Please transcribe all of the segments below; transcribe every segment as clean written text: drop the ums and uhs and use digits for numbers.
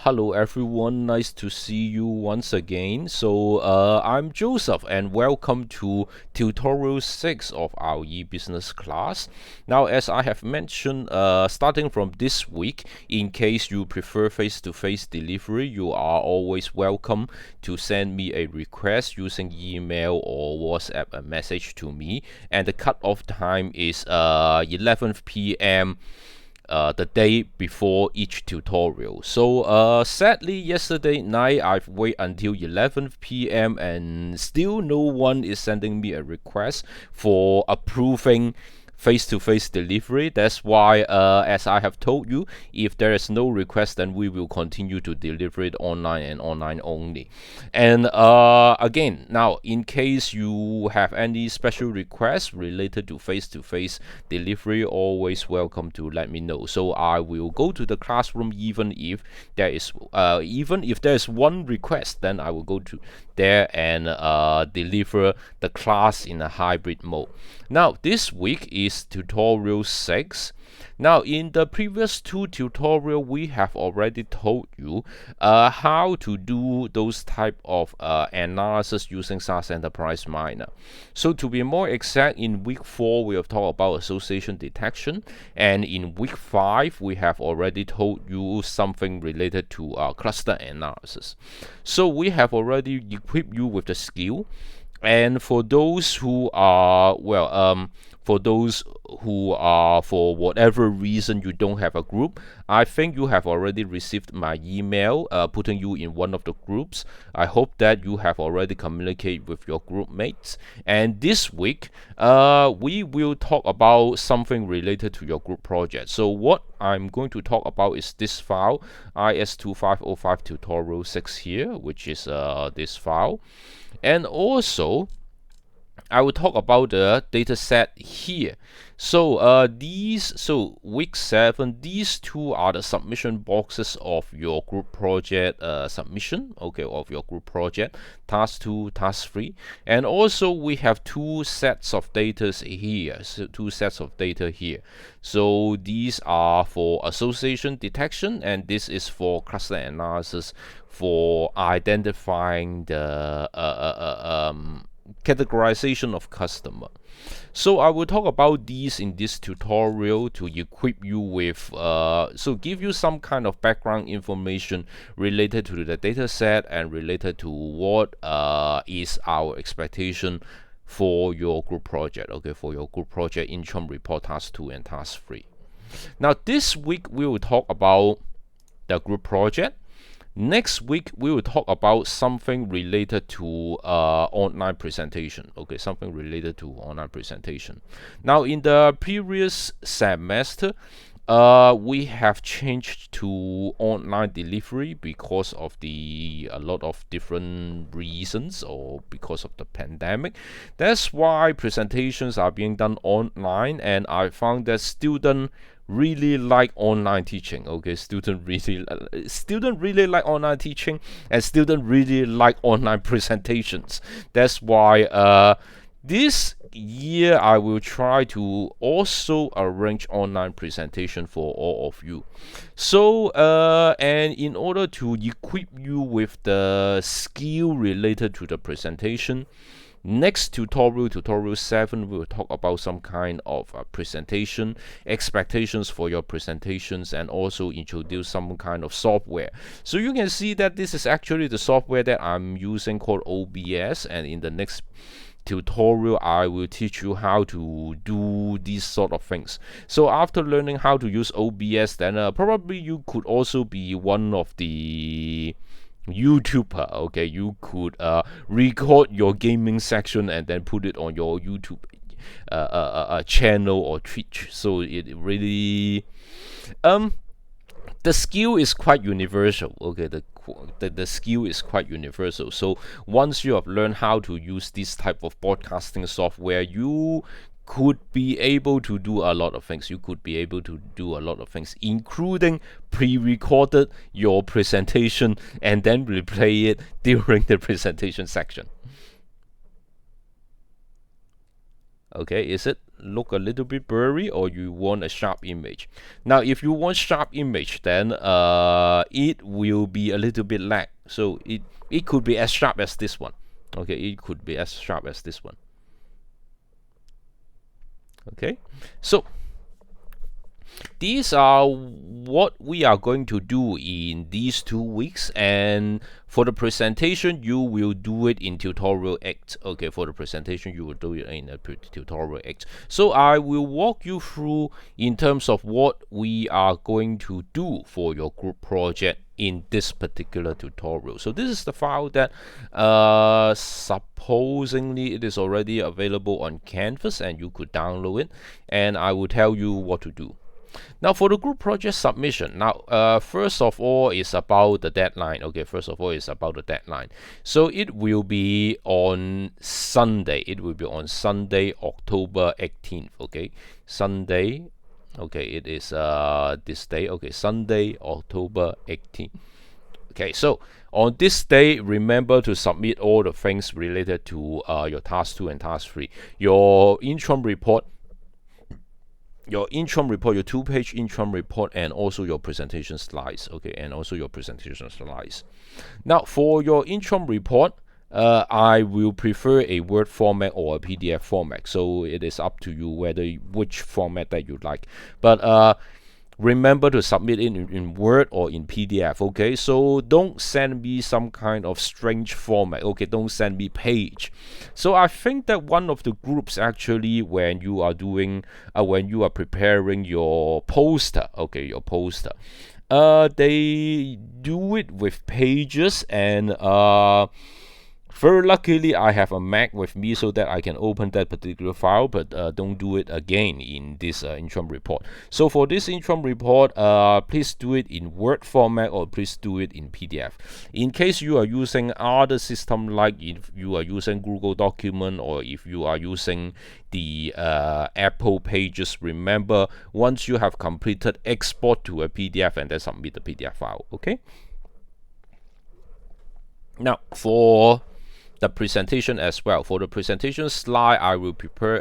Hello everyone, nice to see you once again. I'm Joseph and welcome to tutorial 6 of our e-business class. Now, as I have mentioned, starting from this week, in case you prefer face-to-face delivery, you are always welcome to send me a request using email or WhatsApp a message to me. And the cutoff time is 11 p.m. The day before each tutorial. Sadly, yesterday night I've waited until 11 p.m. and still no one is sending me a request for approving face-to-face delivery. That's why, as I have told you, if there is no request, then we will continue to deliver it online and online only. And again, now in case you have any special requests related to face-to-face delivery, always welcome to let me know. So I will go to the classroom even if there is one request, then I will go to there and deliver the class in a hybrid mode. Now this week is tutorial 6. Now in the previous 2 tutorials we have already told you how to do those type of analysis using SAS Enterprise Miner. So to be more exact, in week 4 we have talked about association detection, and in week 5 we have already told you something related to cluster analysis. So we have already equipped you with the skill. And for those who are for whatever reason you don't have a group, I think you have already received my email putting you in one of the groups. I hope that you have already communicated with your group mates. And this week we will talk about something related to your group project. So what I'm going to talk about is this file, IS2505 tutorial 6 here, which is this file. And also I will talk about the dataset here. So week 7, these two are the submission boxes of your group project submission, okay, of your group project, task 2, task 3. And also we have 2 sets of data here. So these are for association detection, and this is for cluster analysis for identifying the categorization of customer. So I will talk about these in this tutorial to equip you with give you some kind of background information related to the data set and related to what is our expectation for your group project, okay, for your group project interim report task 2 and task 3. Now this week we will talk about the group project. Next week we will talk about something related to online presentation, okay, something related to online presentation. Now in the previous semester we have changed to online delivery because of a lot of different reasons, or because of the pandemic. That's why presentations are being done online, and I found that students really like online teaching. Okay, student really like online teaching, and student really like online presentations. That's why this year I will try to also arrange online presentation for all of you. So and in order to equip you with the skill related to the presentation, next tutorial 7, we will talk about some kind of presentation expectations for your presentations, and also introduce some kind of software. So you can see that this is actually the software that I'm using, called OBS, and in the next tutorial I will teach you how to do these sort of things. So after learning how to use OBS, then probably you could also be one of the YouTuber. Okay, you could record your gaming section and then put it on your YouTube channel or Twitch. So it really the skill is quite universal. Okay, the skill is quite universal. So once you have learned how to use this type of broadcasting software, you could be able to do a lot of things. Including pre-recorded your presentation and then replay it during the presentation section. Okay, is it look a little bit blurry, or you want a sharp image. Now if you want sharp image, then it will be a little bit lag, so it could be as sharp as this one. Okay, it could be as sharp as this one. Okay, so these are what we are going to do in these 2 weeks, and for the presentation you will do it in tutorial 8. Okay, for the presentation you will do it in tutorial 8. So I will walk you through in terms of what we are going to do for your group project in this particular tutorial. So this is the file that supposedly it is already available on Canvas, and you could download it, and I will tell you what to do. Now for the group project submission, now first of all is about the deadline. Okay, first of all is about the deadline. So it will be on Sunday. It will be on Sunday, October 18th. Okay, Sunday. Okay, it is this day. Okay, Sunday, October 18th. Okay, so on this day, remember to submit all the things related to your task 2 and task 3. Your interim report, your 2-page interim report, and also your presentation slides. Okay, and also your presentation slides. Now for your interim report, I will prefer a Word format or a PDF format, so it is up to you which format that you like. But remember to submit it in Word or in PDF. Okay, so don't send me some kind of strange format. Okay, don't send me page. So I think that one of the groups actually, when you are doing when you are preparing your poster, okay, your poster, they do it with pages, and very luckily I have a Mac with me so that I can open that particular file, but don't do it again in this interim report. So for this interim report, please do it in Word format, or please do it in PDF. In case you are using other system, like if you are using Google document, or if you are using the Apple Pages, remember once you have completed, export to a PDF and then submit the PDF file. Okay, now for the presentation as well. For the presentation slide, I will prefer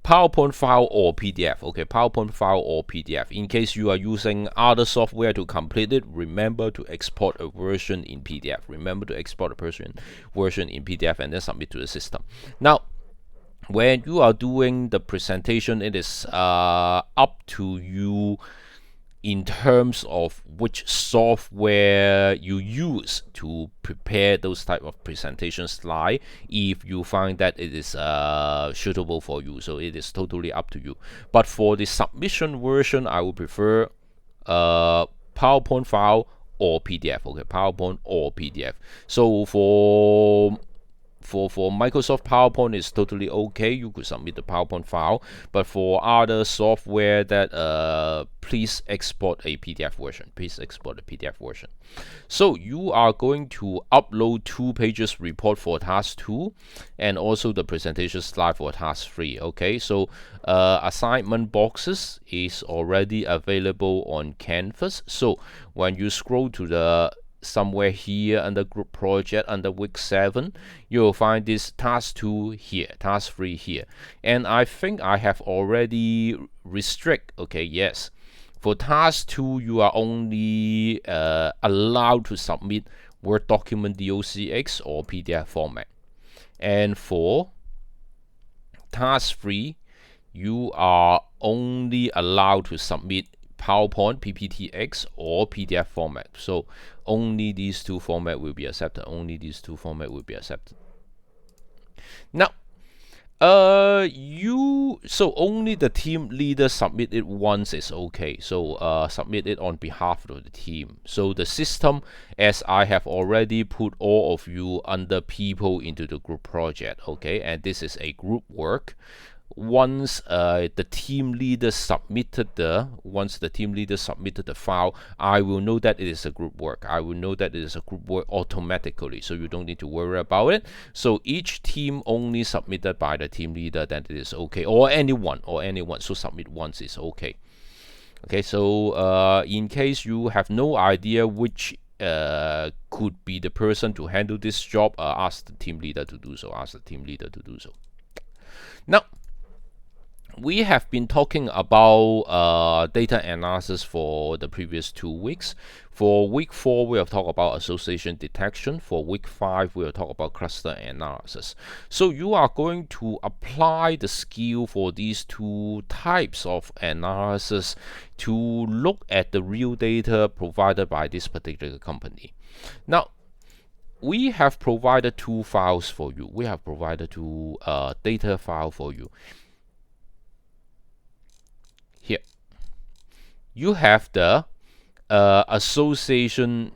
PowerPoint file or PDF. Okay, PowerPoint file or PDF. In case you are using other software to complete it, remember to export a version in PDF. Remember to export a version in PDF and then submit to the system. Now, when you are doing the presentation, it is up to you in terms of which software you use to prepare those type of presentation slide, if you find that it is suitable for you. So it is totally up to you. But for the submission version, I would prefer PowerPoint file or PDF. Okay, PowerPoint or PDF. So for Microsoft PowerPoint is totally okay. You could submit the PowerPoint file, but for other software, that please export a PDF version. Please export a PDF version. So you are going to upload 2 pages report for task 2, and also the presentation slide for task 3. Okay, so assignment boxes is already available on Canvas. So when you scroll to the somewhere here under group project, under week 7, you'll find this task 2 here, task 3 here, and I think I have already restrict. Okay, yes, for task 2 you are only allowed to submit Word document, docx, or PDF format, and for task 3 you are only allowed to submit PowerPoint, PPTX, or PDF format. So only these 2 formats will be accepted. Only these 2 formats will be accepted. Now, so only the team leader submit it once is okay. So submit it on behalf of the team. So the system, as I have already put all of you under people into the group project. Okay, and this is a group work. Once the team leader submitted the file, I will know that it is a group work. I will know that it is a group work automatically, so you don't need to worry about it. So each team only submitted by the team leader, that it is okay, or anyone. So submit once is okay. Okay, so in case you have no idea which could be the person to handle this job, ask the team leader to do so. Now, we have been talking about data analysis for the previous 2 weeks. For week 4, we have talked about association detection. For week 5, we will talk about cluster analysis. So you are going to apply the skill for these two types of analysis to look at the real data provided by this particular company. Now, we have provided two files for you. We have provided two data file for you. Here, you have the association.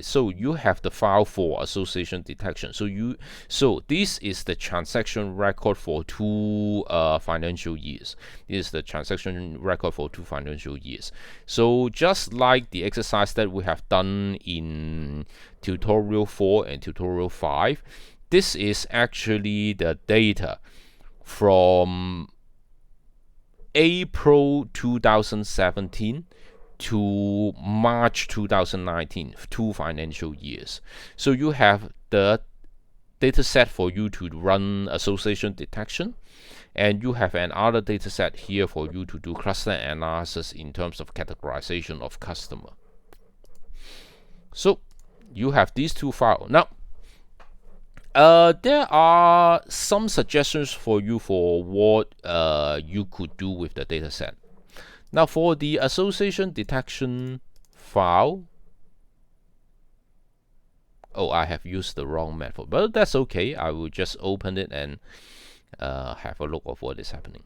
So you have the file for association detection. So this is the transaction record for two financial years. This is the transaction record for two financial years. So just like the exercise that we have done in tutorial 4 and tutorial 5, this is actually the data from April 2017 to March 2019, 2 financial years. So you have the data set for you to run association detection, and you have another data set here for you to do cluster analysis in terms of categorization of customer. So you have these two files. Now, there are some suggestions for you for what you could do with the data set. Now, for the association detection file, I have used the wrong method, but that's okay. I will just open it and have a look of what is happening.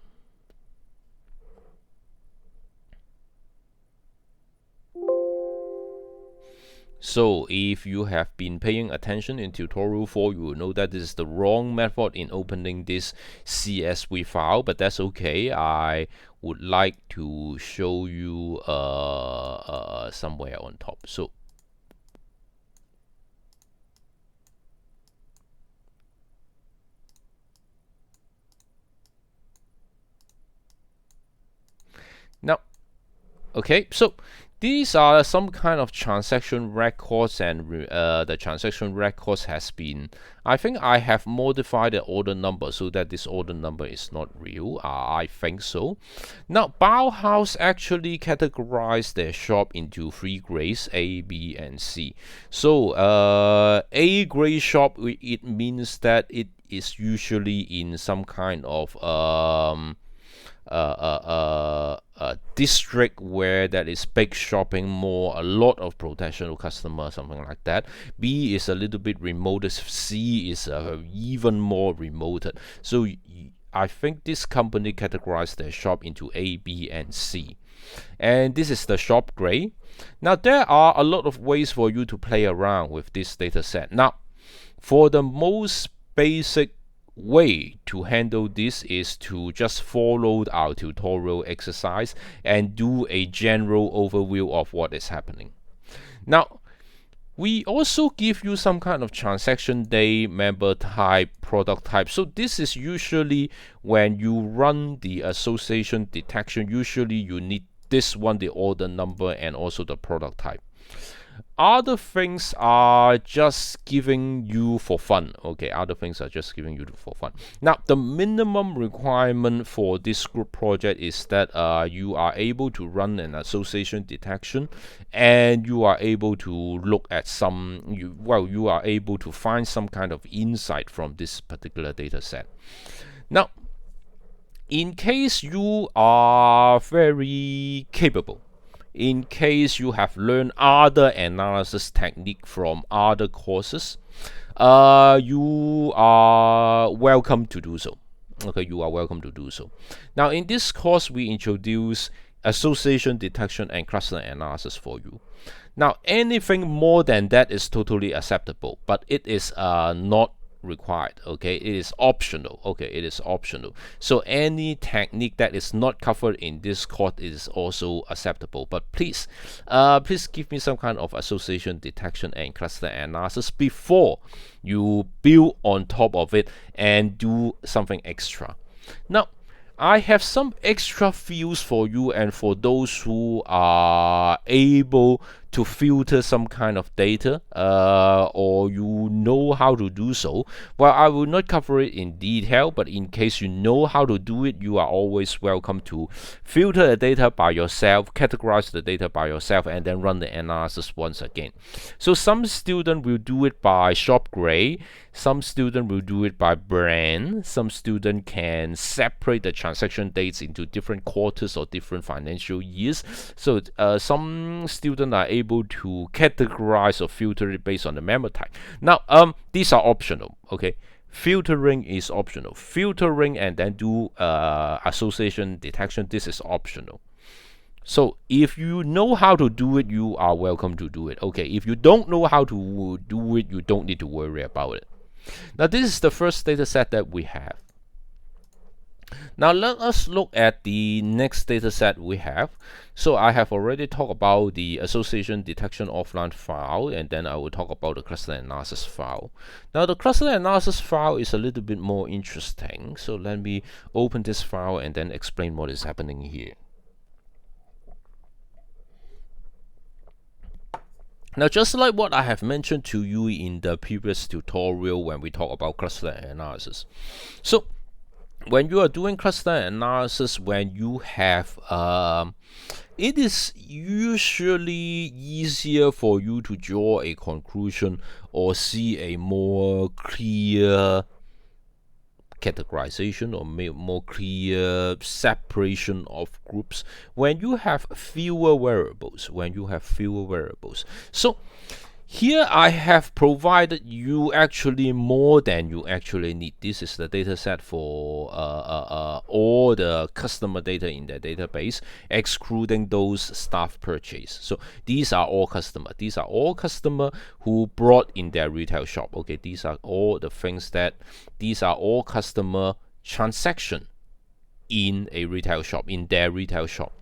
So if you have been paying attention in tutorial 4, you will know that this is the wrong method in opening this CSV file, but that's okay. I would like to show you somewhere on top. So now, okay, so these are some kind of transaction records, and the transaction records has been, I think I have modified the order number so that this order number is not real. I think so. Now, Bauhaus actually categorized their shop into 3 grades, A, B, and C. So A grade shop, it means that it is usually in some kind of district where that is big shopping mall, a lot of potential customers, something like that. B is a little bit remote. C is even more remote. So I think this company categorized their shop into A, B, and C. And this is the shop grade. Now, there are a lot of ways for you to play around with this data set. Now, for the most basic way to handle this is to just follow our tutorial exercise and do a general overview of what is happening. Now, we also give you some kind of transaction day, member type, product type. So this is usually when you run the association detection, usually you need this one, the order number, and also the product type. Other things are just giving you for fun. Okay, other things are just giving you for fun. Now, the minimum requirement for this group project is that you are able to run an association detection, and you are able to look at you are able to find some kind of insight from this particular data set. Now, in case you are very capable, in case you have learned other analysis technique from other courses, you are welcome to do so. Okay, you are welcome to do so. Now, in this course, we introduce association detection and cluster analysis for you. Now, anything more than that is totally acceptable, but it is not required. Okay, it is optional. Okay, it is optional. So any technique that is not covered in this course is also acceptable, but please give me some kind of association detection and cluster analysis before you build on top of it and do something extra. Now, I have some extra fields for you, and for those who are able to filter some kind of data, or you know how to do so. Well, I will not cover it in detail, but in case you know how to do it, you are always welcome to filter the data by yourself, categorize the data by yourself, and then run the analysis once again. So some student will do it by shop grade, some student will do it by brand, some student can separate the transaction dates into different quarters or different financial years. So some students are able to categorize or filter it based on the memo type. Now, these are optional, okay? Filtering is optional. Filtering and then do association detection, this is optional. So if you know how to do it, you are welcome to do it. Okay, if you don't know how to do it, you don't need to worry about it. Now, this is the first data set that we have. Now, let us look at the next data set we have. So I have already talked about the association detection offline file, and then I will talk about the cluster analysis file. Now, the cluster analysis file is a little bit more interesting. So let me open this file and then explain what is happening here. Now, just like what I have mentioned to you in the previous tutorial when we talk about cluster analysis. So when you are doing cluster analysis, when you have it is usually easier for you to draw a conclusion or see a more clear categorization or more clear separation of groups when you have fewer variables. So here I have provided you actually more than you actually need. This is the data set for all the customer data in the database, excluding those staff purchase. So these are all customer. These are all customer who brought in their retail shop. Okay, these are all the things that these are all customer transaction in a retail shop, in their retail shop.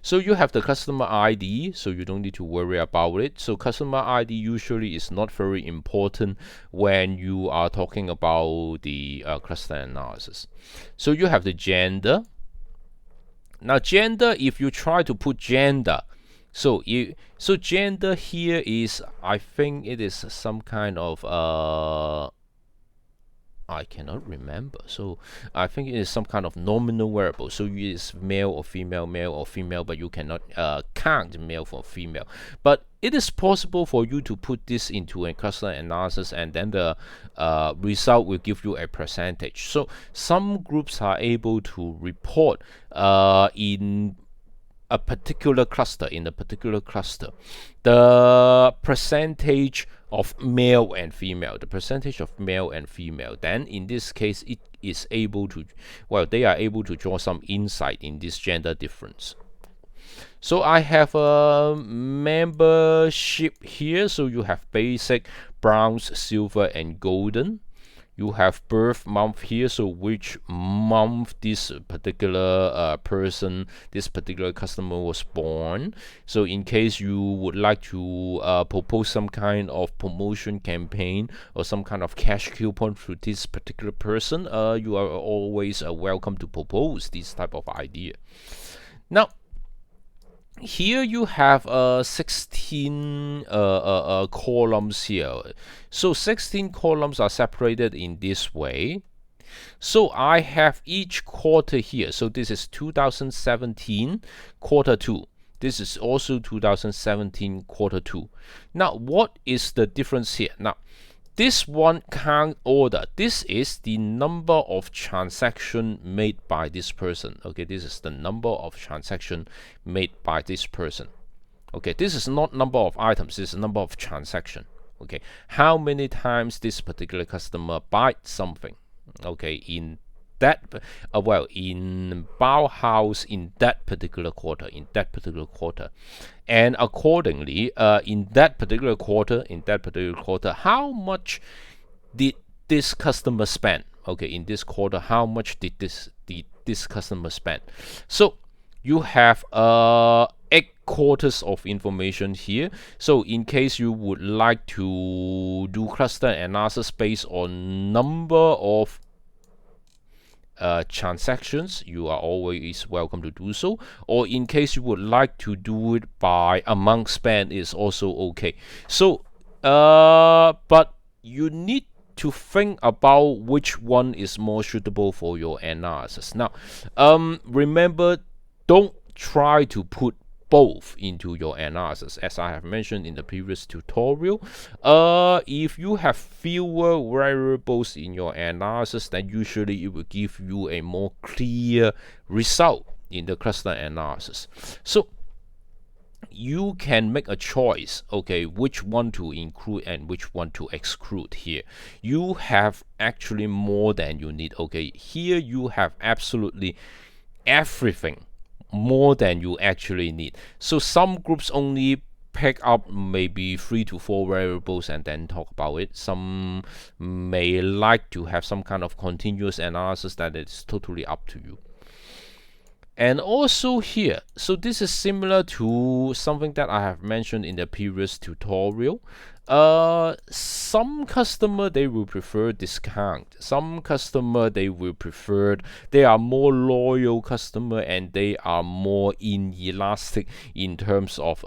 So you have the customer ID, so you don't need to worry about it. So customer ID usually is not very important when you are talking about the cluster analysis. So you have the gender. Now gender, if you try to put gender, so gender here is, I think it is some kind of I cannot remember. So I think it is some kind of nominal variable. So it is male or female, but you cannot count male for female. But it is possible for you to put this into a cluster analysis, and then the result will give you a percentage. So some groups are able to report in a particular cluster, the percentage of male and female, then in this case it is able to, well, they are able to draw some insight in this gender difference. So I have a membership here. So you have basic, bronze, silver, and golden. You have birth month here, so which month this particular person, this particular customer was born. So in case you would like to propose some kind of promotion campaign or some kind of cash coupon to this particular person, you are always welcome to propose this type of idea. Now, here you have 16 columns here. So 16 columns are separated in this way. So I have each quarter here. So this is 2017 quarter 2. This is also 2017 quarter 2. Now, what is the difference here? Now, this one count order. This is the number of transaction made by this person. Okay, this is the number of transaction made by this person. Okay, this is not number of items. This is number of transaction. Okay, how many times this particular customer buy something? Okay, in that in Bauhaus in that particular quarter, and accordingly in that particular quarter, how much did this customer spend? Okay, in this quarter, how much did this customer spend? So you have 8 quarters of information here. So in case you would like to do cluster analysis based on number of transactions, you are always welcome to do so. Or in case you would like to do it by amount spent, is also okay. So but you need to think about which one is more suitable for your analysis. Now remember, don't try to put both into your analysis. As I have mentioned in the previous tutorial, if you have fewer variables in your analysis, then usually it will give you a more clear result in the cluster analysis. So you can make a choice, okay, which one to include and which one to exclude. Here you have actually more than you need. Okay, here you have absolutely everything, more than you actually need. So some groups only pick up maybe 3 to 4 variables and then talk about it. Some may like to have some kind of continuous analysis. That is totally up to you. And also here, so this is similar to something that I have mentioned in the previous tutorial. Some customer, they will prefer discount. Some customer, they are more loyal customer, and they are more inelastic in terms of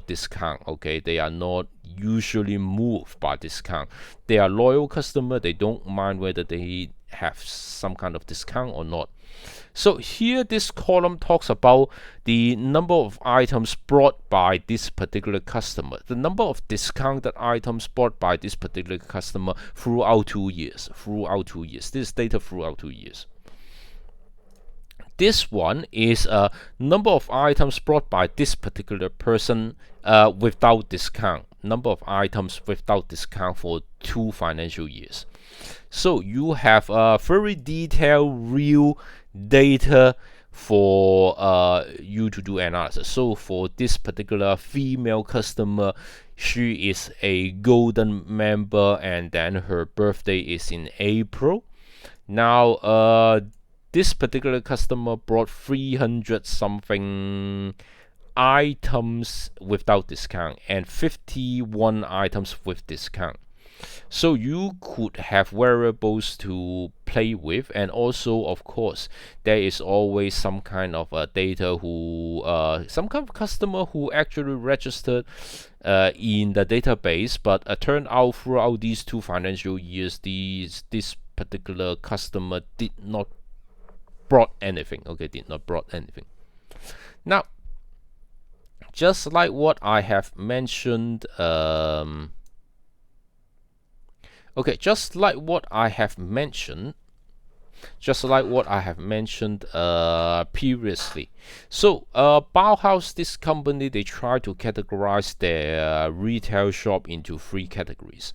discount. Okay, they are not usually moved by discount. They are loyal customer. They don't mind whether they have some kind of discount or not. So here this column talks about the number of items brought by this particular customer, the number of discounted items bought by this particular customer throughout 2 years. This is data throughout 2 years. This one is a number of items brought by this particular person without discount. Number of items without discount for 2 financial years. So you have a very detailed, real data for you to do analysis. So for this particular female customer, she is a golden member, and then her birthday is in April. Now this particular customer brought 300 something items without discount and 51 items with discount. So you could have variables to play with, and also of course there is always some kind of data who some kind of customer who actually registered in the database, but turned out throughout these 2 financial years this particular customer did not brought anything. Okay, did not brought anything. Now just like what I have mentioned just like what I have mentioned previously. So Bauhaus, this company, they try to categorize their retail shop into 3 categories.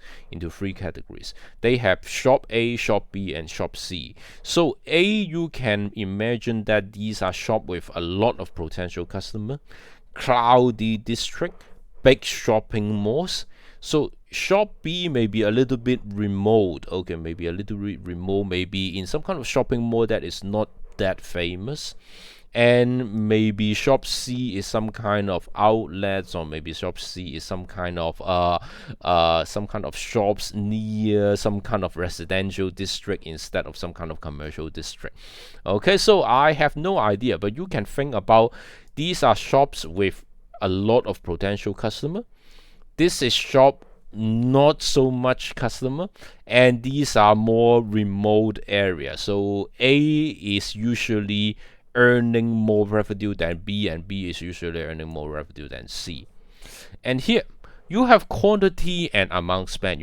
They have shop A, shop B, and shop C. So A, you can imagine that these are shop with a lot of potential customer, cloudy district, big shopping malls. So shop B may be a little bit remote. Okay, maybe a little bit remote, maybe in some kind of shopping mall that is not that famous. And maybe shop C is some kind of outlets, or maybe shop C is some kind of shops near some kind of residential district instead of some kind of commercial district. Okay, so I have no idea, but you can think about these are shops with a lot of potential customer. This is shop not so much customer, and these are more remote areas. So A is usually earning more revenue than B, and B is usually earning more revenue than C. And here you have quantity and amount spent.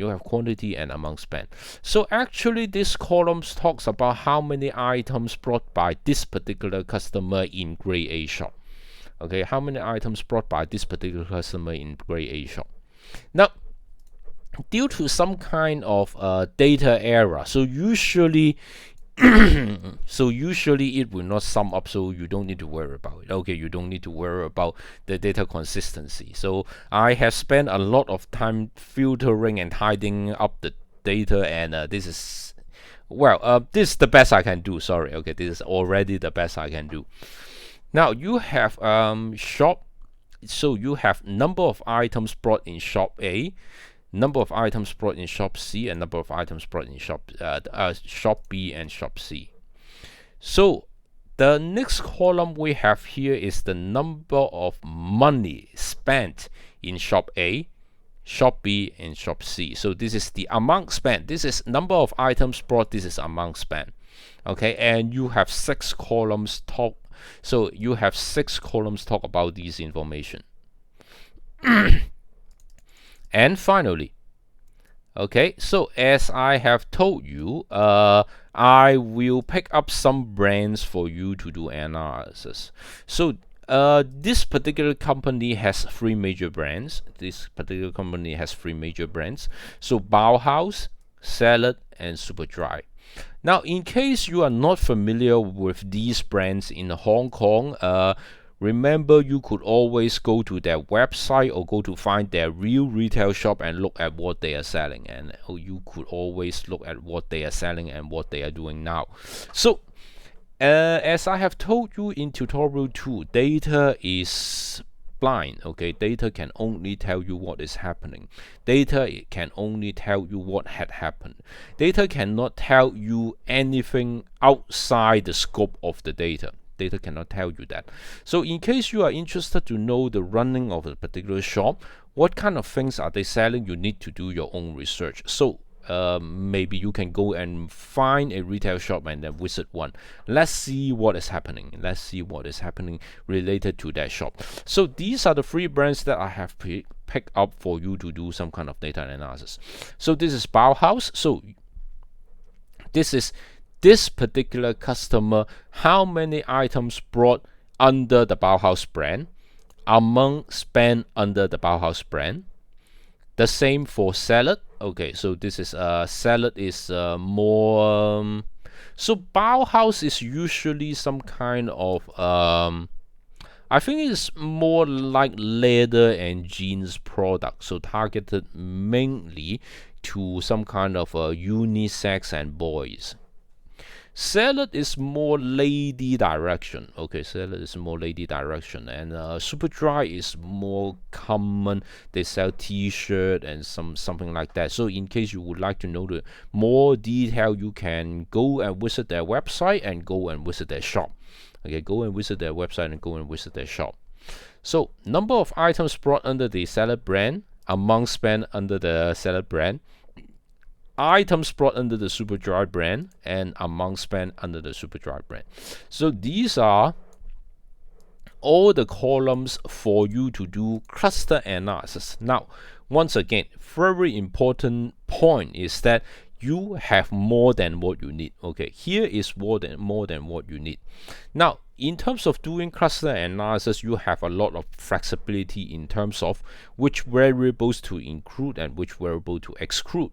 So actually this column talks about how many items brought by this particular customer in grade A shop. Okay, how many items brought by this particular customer in grade A shop. Now due to some kind of data error, so usually it will not sum up, so you don't need to worry about it. Okay, you don't need to worry about the data consistency. So I have spent a lot of time filtering and tidying up the data, and this is this is the best I can do. Sorry. Okay, this is already the best I can do. Now you have shop. So you have number of items brought in shop A, number of items brought in shop C, and number of items brought in shop B and shop C. So the next column we have here is the number of money spent in shop A, shop B, and shop C. So this is the amount spent. This is number of items brought. This is amount spent. Okay, and you have 6 columns talk. So you have 6 columns talk about these information. And finally, okay, so as I have told you, I will pick up some brands for you to do analysis. So this particular company has 3 major brands. This particular company has 3 major brands. So Bauhaus, Salad, and Superdry. Now, in case you are not familiar with these brands in Hong Kong, remember you could always go to their website or go to find their real retail shop and look at what they are selling. And you could always look at what they are selling and what they are doing now. So, as I have told you in tutorial 2, data is blind. Okay, data can only tell you what is happening. Data can only tell you what had happened. Data cannot tell you anything outside the scope of the data. Data cannot tell you that. So in case you are interested to know the running of a particular shop, what kind of things are they selling, you need to do your own research. So maybe you can go and find a retail shop and then visit one. Let's see what is happening. Let's see what is happening related to that shop. So these are the 3 brands that I have picked up for you to do some kind of data analysis. So this is Bauhaus. So this is this particular customer, how many items brought under the Bauhaus brand, amount spent under the Bauhaus brand. The same for Salad. Okay, so this is Salad is more so Bauhaus is usually some kind of I think it's more like leather and jeans product, so targeted mainly to some kind of unisex and boys. Salad is more lady direction. Okay, Salad is more lady direction, and Superdry is more common. They sell T-shirt and something like that. So in case you would like to know the more detail, you can go and visit their website and go and visit their shop. Okay, go and visit their website and go and visit their shop. So number of items brought under the Salad brand, amount spent under the Salad brand, items brought under the Superdry brand, and amount spent under the Superdry brand. So these are all the columns for you to do cluster analysis. Now, once again, very important point is that you have more than what you need. Okay, here is more than what you need. Now, in terms of doing cluster analysis, you have a lot of flexibility in terms of which variables to include and which variable to exclude.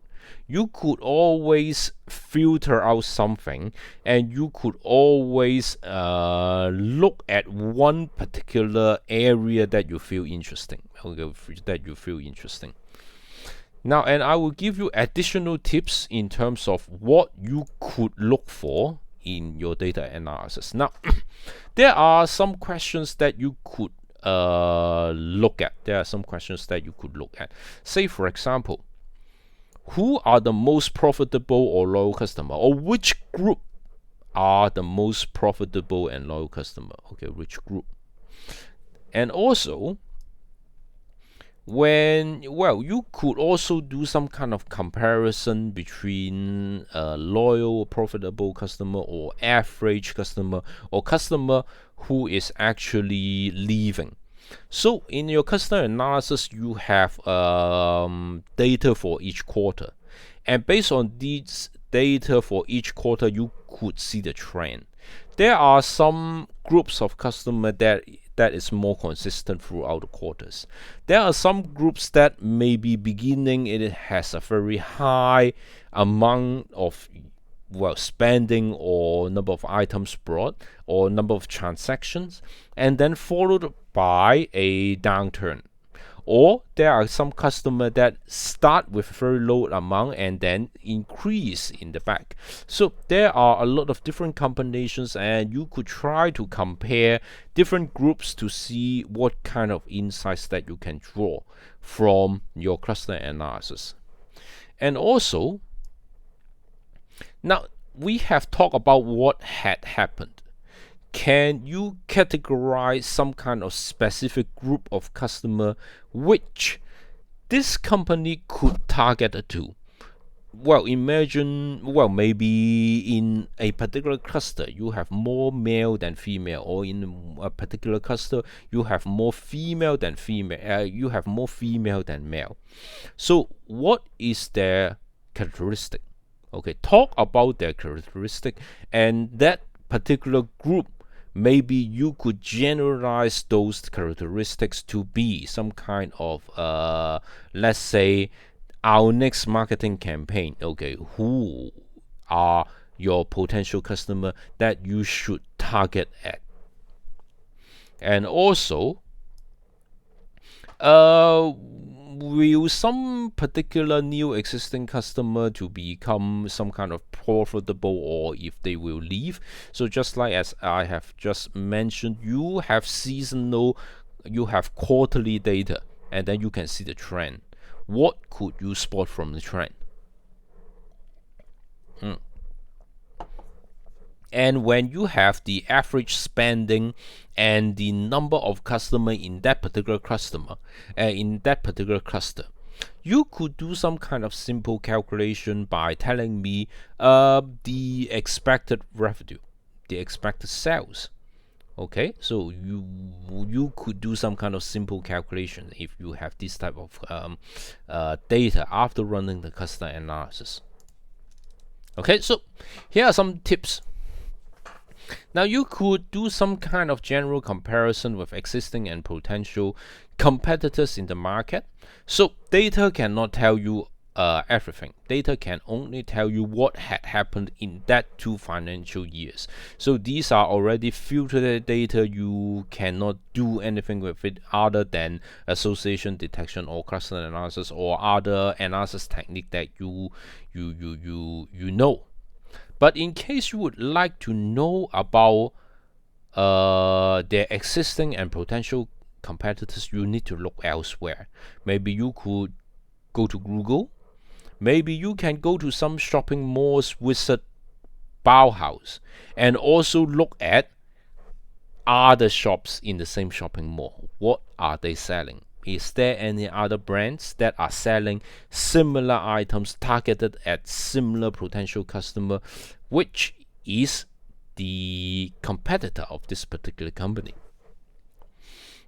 You could always filter out something, and you could always look at one particular area that you feel interesting. Now, and I will give you additional tips in terms of what you could look for in your data analysis. Now, there are some questions that you could look at. Say, for example, who are the most profitable or loyal customer, or which group are the most profitable and loyal customer? Okay, which group? And also, you could also do some kind of comparison between loyal, profitable customer, or average customer, or customer who is actually leaving. So in your customer analysis, you have data for each quarter, and based on these data for each quarter, you could see the trend. There are some groups of customer that is more consistent throughout the quarters. There are some groups that maybe beginning it has a very high amount of spending or number of items brought or number of transactions, and then followed by a downturn. Or there are some customers that start with very low amount and then increase in the back. So there are a lot of different combinations, and you could try to compare different groups to see what kind of insights that you can draw from your cluster analysis. And also, now we have talked about what had happened. Can you categorize some kind of specific group of customer which this company could target to? Well, imagine, well, maybe in a particular cluster you have more male than female, or in a particular cluster you have more female than female, you have more female than male. So what is their characteristic? Okay, talk about their characteristic, and that particular group, maybe you could generalize those characteristics to be some kind of let's say our next marketing campaign. Okay, who are your potential customer that you should target at? And also, will some particular new existing customer to become some kind of profitable, or if they will leave? So just like as I have just mentioned, you have seasonal, you have quarterly data, and then you can see the trend. What could you spot from the trend? And when you have the average spending and the number of customer in that particular cluster, you could do some kind of simple calculation by telling me the expected revenue, the expected sales. Okay, so you could do some kind of simple calculation if you have this type of data after running the cluster analysis. Okay, so here are some tips. Now you could do some kind of general comparison with existing and potential competitors in the market. So data cannot tell you everything. Data can only tell you what had happened in that 2 financial years. So these are already filtered data. You cannot do anything with it other than association detection or cluster analysis or other analysis technique that you know. But in case you would like to know about their existing and potential competitors, you need to look elsewhere. Maybe you could go to Google. Maybe you can go to some shopping malls, visit Bauhaus, and also look at other shops in the same shopping mall. What are they selling? Is there any other brands that are selling similar items targeted at similar potential customer, which is the competitor of this particular company?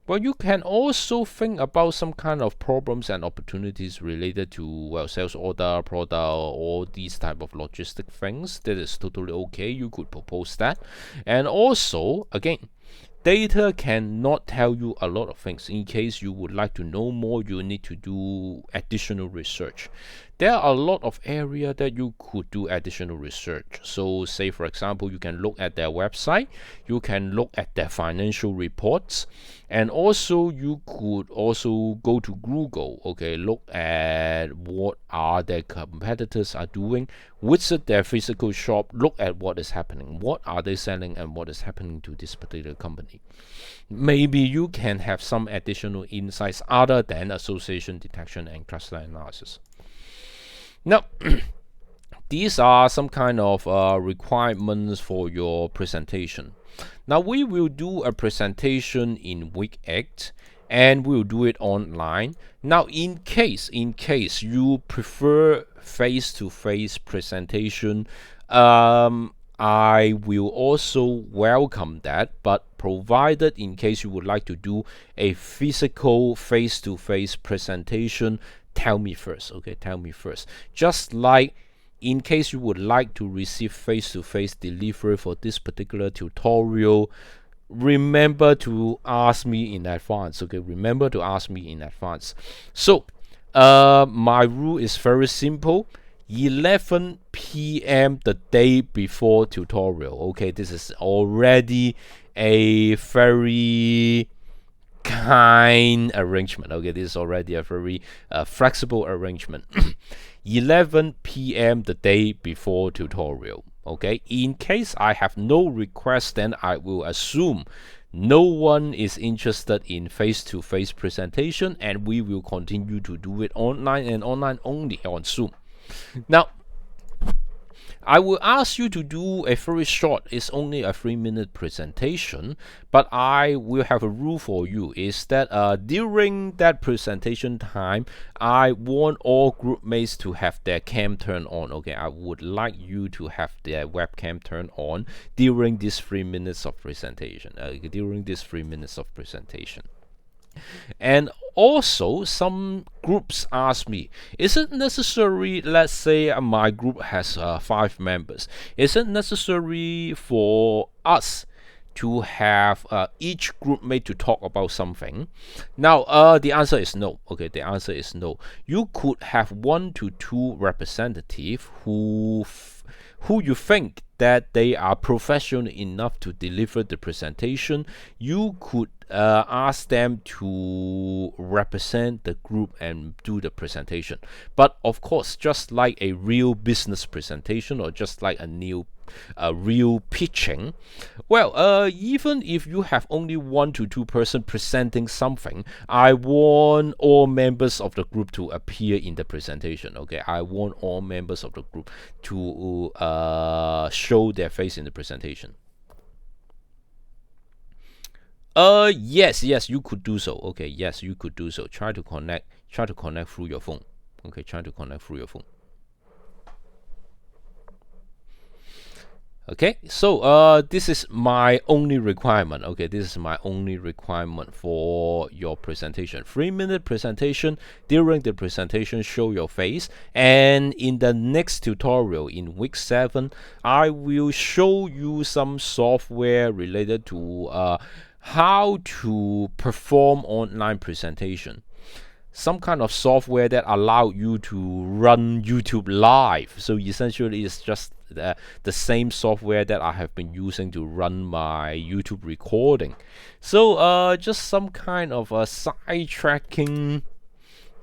Well, you can also think about some kind of problems and opportunities related to sales order, product, all these type of logistic things. That is totally okay. You could propose that. And also, again, data cannot tell you a lot of things. In case you would like to know more, you need to do additional research. There are a lot of area that you could do additional research. So say for example, you can look at their website, you can look at their financial reports, and also you could also go to Google, okay, look at what are their competitors are doing, visit their physical shop, look at what is happening, what are they selling, and what is happening to this particular company. Maybe you can have some additional insights other than association detection and cluster analysis. Now, these are some kind of requirements for your presentation. Now we will do a presentation in week 8, and we'll do it online. Now in case you prefer face-to-face presentation, I will also welcome that, but provided in case you would like to do a physical face-to-face presentation, tell me first. Okay, tell me first. Just like in case you would like to receive face-to-face delivery for this particular tutorial, remember to ask me in advance. Okay, remember to ask me in advance. So my rule is very simple: 11 p.m. the day before tutorial. Okay, this is already a very kind arrangement. Okay, this is already a very flexible arrangement. 11 p.m. the day before tutorial. Okay, in case I have no request, then I will assume no one is interested in face-to-face presentation, and we will continue to do it online and online only on Zoom. Now, I will ask you to do a very short, it's only a 3-minute presentation, but I will have a rule for you is that during that presentation time, I want all group mates to have their cam turned on. Okay, I would like you to have their webcam turned on during this 3 minutes of presentation. And also, some groups ask me, is it necessary, let's say my group has 5 members, is it necessary for us to have each group mate to talk about something? Now, the answer is no. Okay, the answer is no. You could have 1 to 2 representatives who you think that they are professional enough to deliver the presentation. You could ask them to represent the group and do the presentation. But of course, just like a real business presentation or just like a real pitching, well, even if you have only 1 to 2 person presenting something, I want all members of the group to appear in the presentation. Okay, I want all members of the group to show their face in the presentation. Yes, you could do so. Okay, yes, you could do so. Try to connect through your phone. Okay, try to connect through your phone. Okay, so this is my only requirement. Okay, this is my only requirement for your presentation. 3-minute presentation. During the presentation, show your face. And in the next tutorial, in week 7, I will show you some software related to how to perform online presentation. Some kind of software that allow you to run YouTube live. So essentially, it's just the same software that I have been using to run my YouTube recording. So just some kind of sidetracking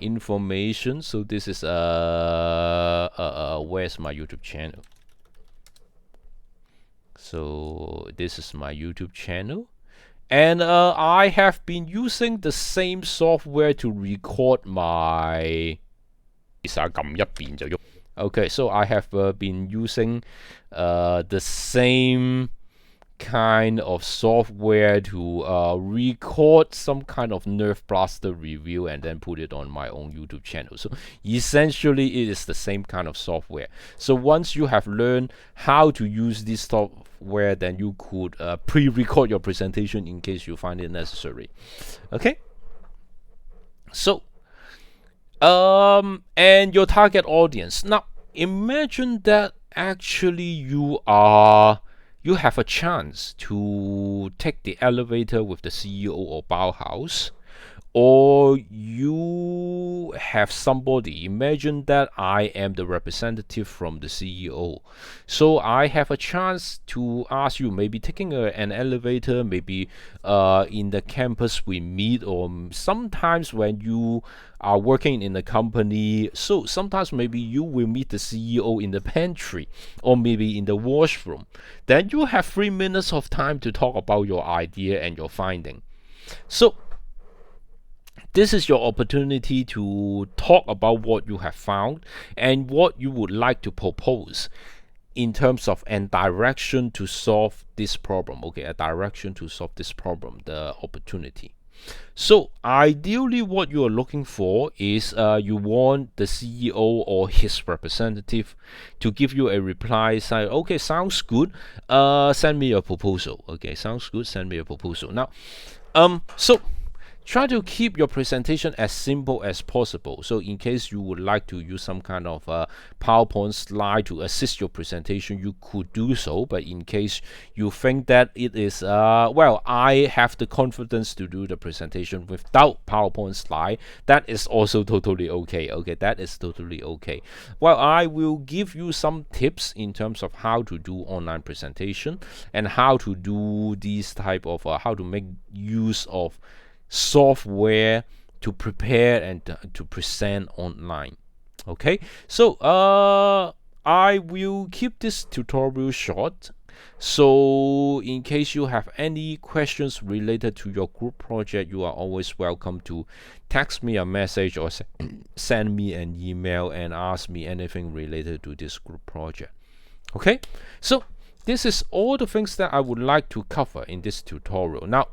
information. So this is where's my YouTube channel? So this is my YouTube channel. And I have been using the same software to record my. Okay, so I have been using the same kind of software to record some kind of Nerf Blaster review and then put it on my own YouTube channel. So essentially, it is the same kind of software. So once you have learned how to use this software, then you could pre-record your presentation in case you find it necessary. Okay. So and your target audience. Now imagine that actually you have a chance to take the elevator with the CEO or Bauhaus, or you have somebody. Imagine that I am the representative from the CEO, so I have a chance to ask you, maybe taking an elevator, maybe in the campus we meet, or sometimes when you are working in a company, so sometimes maybe you will meet the CEO in the pantry or maybe in the washroom. Then you have 3 minutes of time to talk about your idea and your finding. So this is your opportunity to talk about what you have found and what you would like to propose in terms of a direction to solve this problem. Okay, a direction to solve this problem, the opportunity. So ideally, what you are looking for is you want the CEO or his representative to give you a reply saying, okay, sounds good, send me a proposal. Okay, sounds good, send me a proposal. Now, so try to keep your presentation as simple as possible. So in case you would like to use some kind of PowerPoint slide to assist your presentation, you could do so. But in case you think that it is, well, I have the confidence to do the presentation without PowerPoint slide, that is also totally okay. Okay, that is totally okay. Well, I will give you some tips in terms of how to do online presentation and how to do these type of, how to make use of software to prepare and to present online. Okay, so I will keep this tutorial short. So in case you have any questions related to your group project, you are always welcome to text me a message or send me an email and ask me anything related to this group project. Okay, so this is all the things that I would like to cover in this tutorial. Now,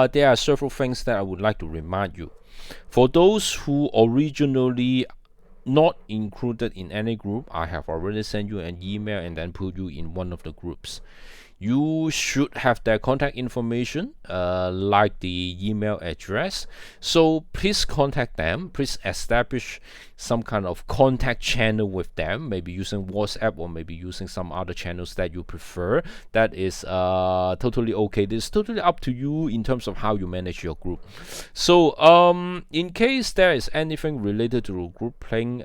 there are several things that I would like to remind you. For those who originally not included in any group, I have already sent you an email and then put you in one of the groups. You should have their contact information, like the email address. So please contact them. Please establish some kind of contact channel with them, maybe using WhatsApp or maybe using some other channels that you prefer. That is totally okay. This is totally up to you in terms of how you manage your group. So in case there is anything related to group playing,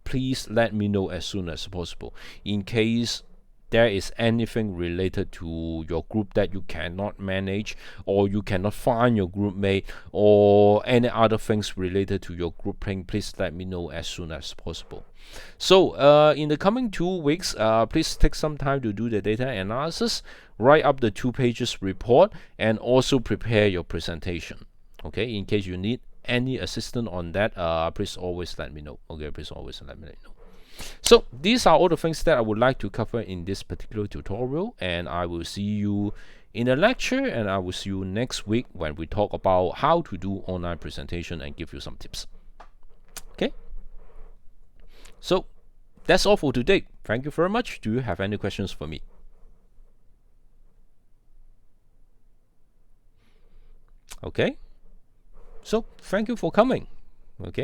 please let me know as soon as possible. In case there is anything related to your group that you cannot manage, or you cannot find your group mate, or any other things related to your group playing, please let me know as soon as possible. So in the coming 2 weeks, please take some time to do the data analysis, write up the 2 pages report, and also prepare your presentation. Okay, in case you need any assistance on that, please always let me know. Okay, please always let me know. So these are all the things that I would like to cover in this particular tutorial, and I will see you in a lecture, and I will see you next week when we talk about how to do online presentation and give you some tips. Okay, so that's all for today. Thank you very much. Do you have any questions for me? Okay, so thank you for coming.